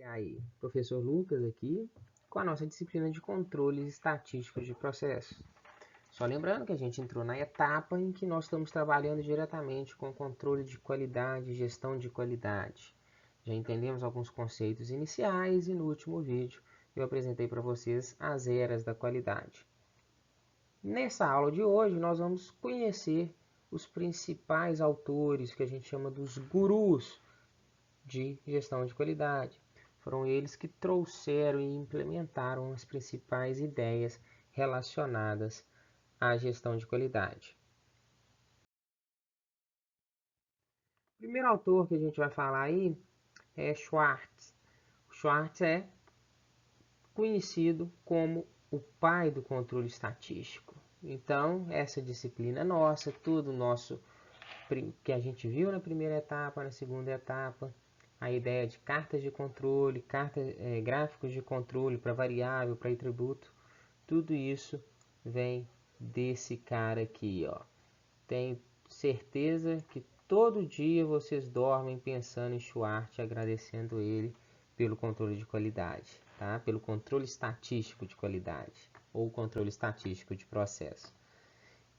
Aí, professor Lucas aqui, com a nossa disciplina de controles estatísticos de processos. Só lembrando que a gente entrou na etapa em que nós estamos trabalhando diretamente com controle de qualidade e gestão de qualidade. Já entendemos alguns conceitos iniciais e no último vídeo eu apresentei para vocês as eras da qualidade. Nessa aula de hoje nós vamos conhecer os principais autores que a gente chama dos gurus de gestão de qualidade. Foram eles que trouxeram e implementaram as principais ideias relacionadas à gestão de qualidade. O primeiro autor que a gente vai falar aí é Schwartz. O Schwartz é conhecido como o pai do controle estatístico. Então, essa disciplina nossa, tudo nosso que a gente viu na primeira etapa, na segunda etapa, a ideia de cartas de controle, gráficos de controle para variável, para atributo, tudo isso vem desse cara aqui, ó. Tenho certeza que todo dia vocês dormem pensando em Schwartz, agradecendo ele pelo controle de qualidade, tá? Pelo controle estatístico de qualidade ou controle estatístico de processo.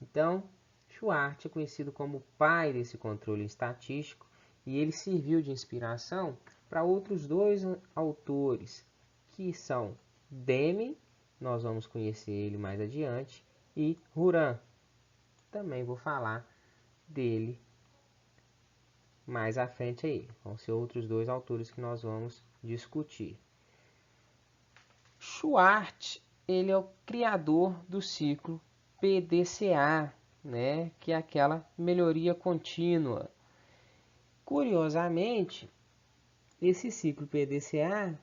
Então, Schwartz é conhecido como o pai desse controle estatístico e ele serviu de inspiração para outros dois autores, que são Deming, nós vamos conhecer ele mais adiante, e Juran. Também vou falar dele mais à frente aí. Vão ser outros dois autores que nós vamos discutir. Schwartz, ele é o criador do ciclo PDCA, né, que é aquela melhoria contínua. Curiosamente, esse ciclo PDCA,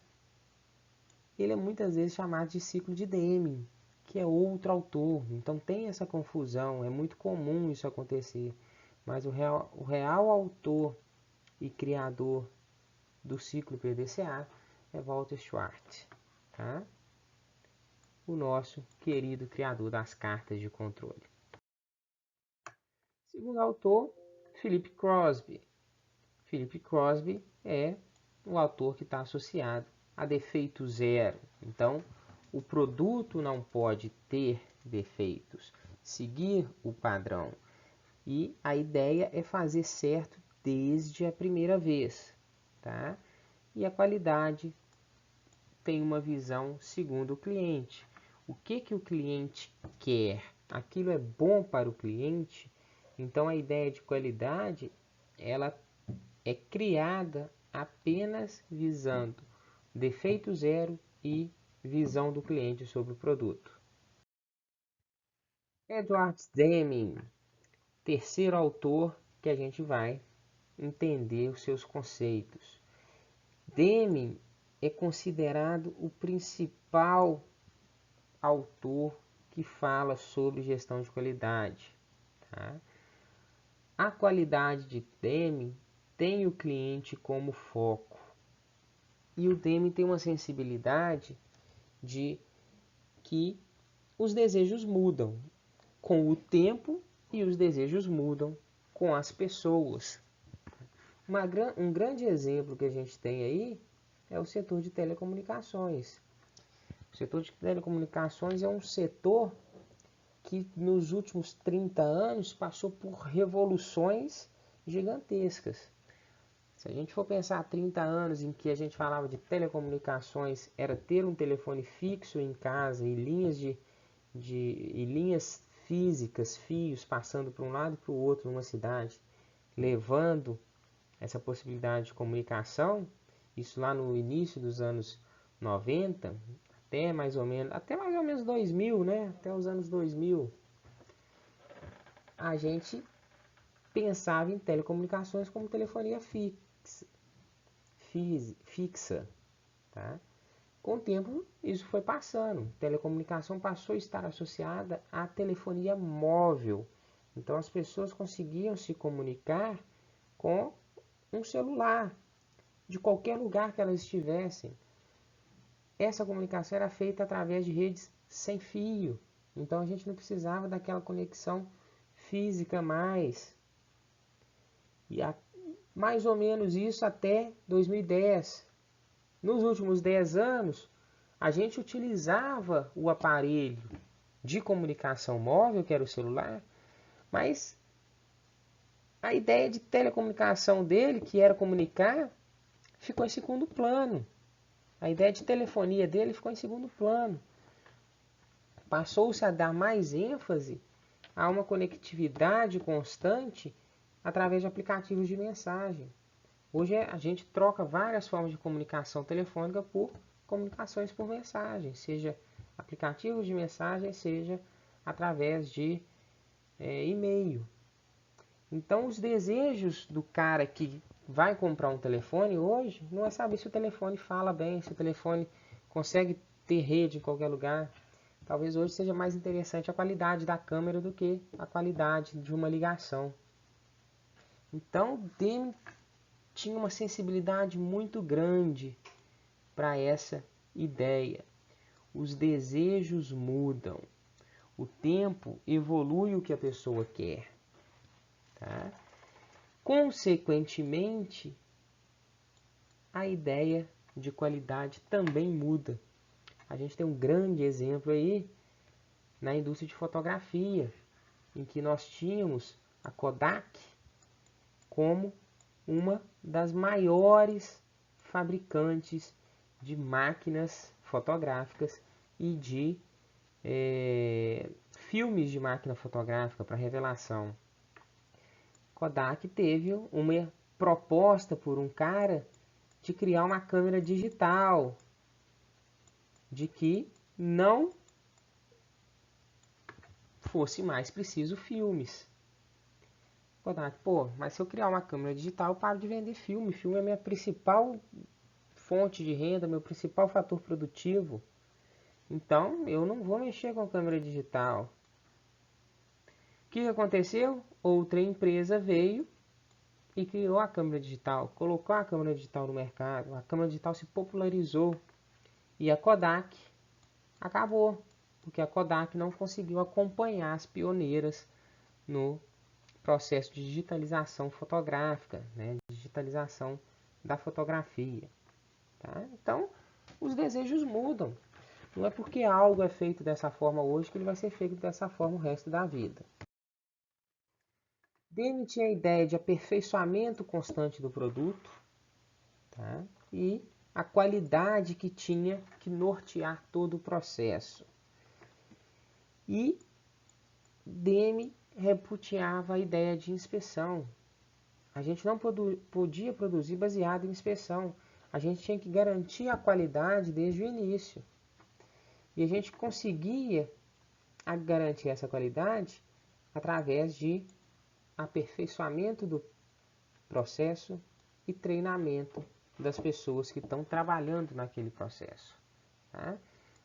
ele é muitas vezes chamado de ciclo de Deming, que é outro autor. Então tem essa confusão, é muito comum isso acontecer. Mas o real autor e criador do ciclo PDCA é Walter Schwartz, tá? O nosso querido criador das cartas de controle. Segundo autor, Philip Crosby. Philip Crosby é o autor que está associado a defeito zero. Então, o produto não pode ter defeitos, seguir o padrão. E a ideia é fazer certo desde a primeira vez, tá? E a qualidade tem uma visão segundo o cliente. O que o cliente quer? Aquilo é bom para o cliente? Então a ideia de qualidade, ela é criada apenas visando defeito zero e visão do cliente sobre o produto. Edward Deming, terceiro autor que a gente vai entender os seus conceitos. Deming é considerado o principal autor que fala sobre gestão de qualidade. Tá? A qualidade de Deming tem o cliente como foco. E o Deming tem uma sensibilidade de que os desejos mudam com o tempo e os desejos mudam com as pessoas. Um grande exemplo que a gente tem aí é o setor de telecomunicações. O setor de telecomunicações é um setor que nos últimos 30 anos passou por revoluções gigantescas. Se a gente for pensar 30 anos em que a gente falava de telecomunicações, era ter um telefone fixo em casa e linhas físicas, fios passando para um lado e para o outro numa cidade, levando essa possibilidade de comunicação, isso lá no início dos anos 90, até mais ou menos 2000, né? Até os anos 2000, a gente pensava em telecomunicações como telefonia fixa, tá? Com o tempo, isso foi passando. Telecomunicação passou a estar associada à telefonia móvel. Então, as pessoas conseguiam se comunicar com um celular, de qualquer lugar que elas estivessem. Essa comunicação era feita através de redes sem fio. Então, a gente não precisava daquela conexão física mais. E mais ou menos isso até 2010. Nos últimos 10 anos, a gente utilizava o aparelho de comunicação móvel, que era o celular, mas a ideia de telecomunicação dele, que era comunicar, ficou em segundo plano. A ideia de telefonia dele ficou em segundo plano. Passou-se a dar mais ênfase a uma conectividade constante através de aplicativos de mensagem. Hoje a gente troca várias formas de comunicação telefônica por comunicações por mensagem, seja aplicativos de mensagem, seja através de e-mail. Então, os desejos do cara que vai comprar um telefone hoje não é saber se o telefone fala bem, se o telefone consegue ter rede em qualquer lugar. Talvez hoje seja mais interessante a qualidade da câmera do que a qualidade de uma ligação. Então, o Deming tinha uma sensibilidade muito grande para essa ideia. Os desejos mudam. O tempo evolui o que a pessoa quer. Tá? Consequentemente, a ideia de qualidade também muda. A gente tem um grande exemplo aí na indústria de fotografia, em que nós tínhamos a Kodak como uma das maiores fabricantes de máquinas fotográficas e de filmes de máquina fotográfica para revelação. Kodak teve uma proposta por um cara de criar uma câmera digital, de que não fosse mais preciso filmes. Kodak, mas se eu criar uma câmera digital, eu paro de vender filme. Filme é minha principal fonte de renda, meu principal fator produtivo. Então, eu não vou mexer com a câmera digital. O que aconteceu? Outra empresa veio e criou a câmera digital, colocou a câmera digital no mercado, a câmera digital se popularizou e a Kodak acabou, porque a Kodak não conseguiu acompanhar as pioneiras no processo de digitalização fotográfica, né? Digitalização da fotografia. Tá? Então, os desejos mudam. Não é porque algo é feito dessa forma hoje que ele vai ser feito dessa forma o resto da vida. Deming tinha a ideia de aperfeiçoamento constante do produto, tá? E a qualidade que tinha que nortear todo o processo. E Deming repudiava a ideia de inspeção. A gente não podia produzir baseado em inspeção. A gente tinha que garantir a qualidade desde o início. E a gente conseguia garantir essa qualidade através de aperfeiçoamento do processo e treinamento das pessoas que estão trabalhando naquele processo. Tá?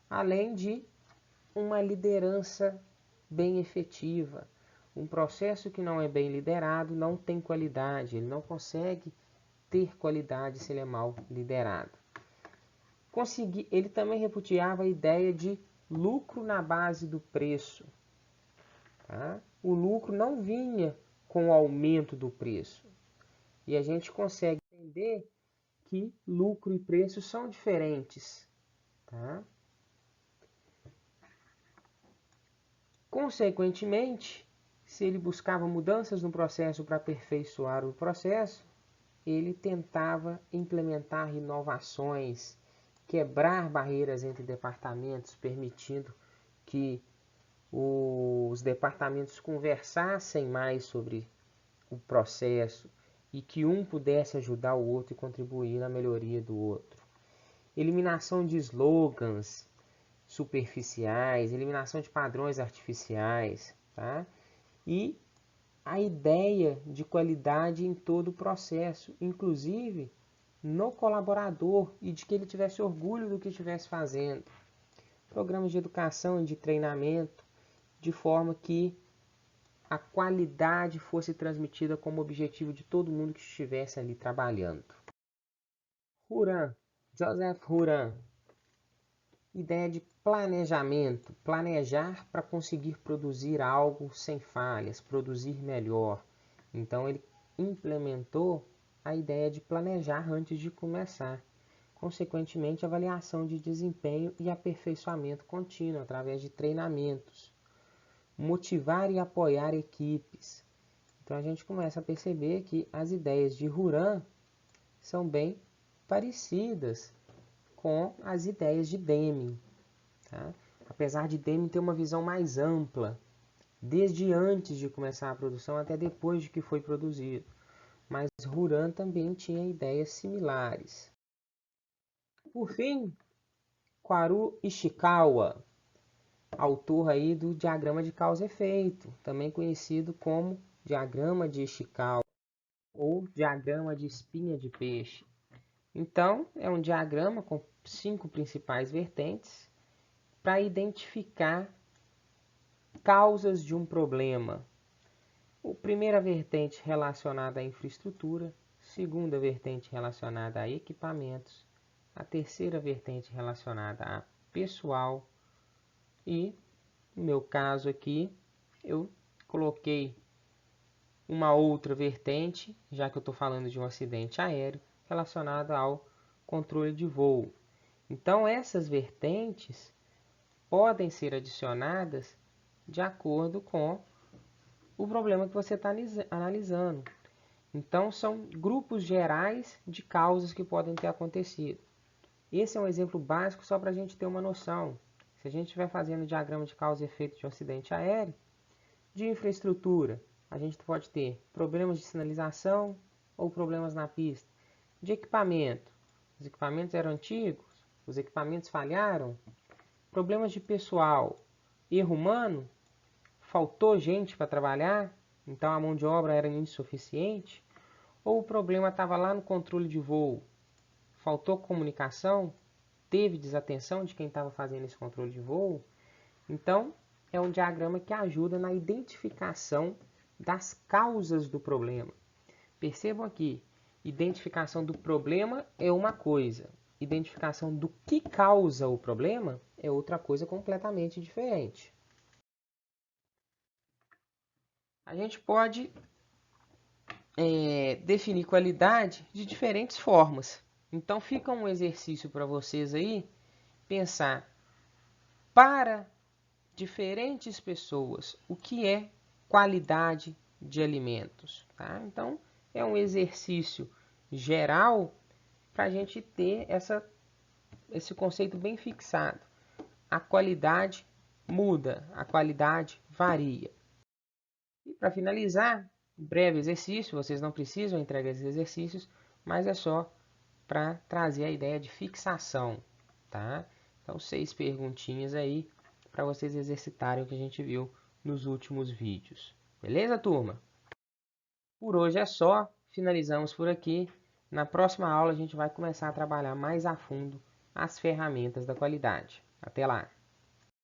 Além de uma liderança bem efetiva. Um processo que não é bem liderado não tem qualidade, ele não consegue ter qualidade se ele é mal liderado. Ele também repudiava a ideia de lucro na base do preço. Tá? O lucro não vinha com o aumento do preço. E a gente consegue entender que lucro e preço são diferentes. Tá? Consequentemente, se ele buscava mudanças no processo para aperfeiçoar o processo, ele tentava implementar inovações, quebrar barreiras entre departamentos, permitindo que os departamentos conversassem mais sobre o processo e que um pudesse ajudar o outro e contribuir na melhoria do outro. Eliminação de slogans superficiais, eliminação de padrões artificiais, tá? E a ideia de qualidade em todo o processo, inclusive no colaborador, e de que ele tivesse orgulho do que estivesse fazendo. Programas de educação e de treinamento, de forma que a qualidade fosse transmitida como objetivo de todo mundo que estivesse ali trabalhando. Juran, Joseph Juran. Ideia de planejamento, planejar para conseguir produzir algo sem falhas, produzir melhor. Então ele implementou a ideia de planejar antes de começar. consequentemente, avaliação de desempenho e aperfeiçoamento contínuo através de treinamentos. Motivar e apoiar equipes. Então, a gente começa a perceber que as ideias de Juran são bem parecidas com as ideias de Deming. Tá? Apesar de Deming ter uma visão mais ampla, desde antes de começar a produção até depois de que foi produzido. Mas Juran também tinha ideias similares. Por fim, Kharu Ishikawa, autor aí do diagrama de causa e efeito, também conhecido como diagrama de Ishikawa ou diagrama de espinha de peixe. Então, é um diagrama com 5 principais vertentes para identificar causas de um problema. A primeira vertente relacionada à infraestrutura, segunda vertente relacionada a equipamentos, a terceira vertente relacionada a pessoal e, no meu caso aqui, eu coloquei uma outra vertente, já que eu estou falando de um acidente aéreo, relacionada ao controle de voo. Então, essas vertentes podem ser adicionadas de acordo com o problema que você está analisando. Então, são grupos gerais de causas que podem ter acontecido. Esse é um exemplo básico só para a gente ter uma noção. Se a gente estiver fazendo diagrama de causa e efeito de um acidente aéreo, de infraestrutura, a gente pode ter problemas de sinalização ou problemas na pista. De equipamento, os equipamentos eram antigos, os equipamentos falharam. Problemas de pessoal, erro humano, faltou gente para trabalhar, então a mão de obra era insuficiente. Ou o problema estava lá no controle de voo, faltou comunicação, teve desatenção de quem estava fazendo esse controle de voo. Então, é um diagrama que ajuda na identificação das causas do problema. Percebam aqui, identificação do problema é uma coisa, identificação do que causa o problema é outra coisa completamente diferente. A gente pode definir qualidade de diferentes formas. Então fica um exercício para vocês aí pensar para diferentes pessoas o que é qualidade de alimentos. Tá? Então é um exercício geral para a gente ter esse conceito bem fixado. A qualidade muda, a qualidade varia. E para finalizar, um breve exercício, vocês não precisam entregar esses exercícios, mas é só para trazer a ideia de fixação, tá? Então, 6 perguntinhas aí para vocês exercitarem o que a gente viu nos últimos vídeos. Beleza, turma? Por hoje é só, finalizamos por aqui. Na próxima aula a gente vai começar a trabalhar mais a fundo as ferramentas da qualidade. Até lá!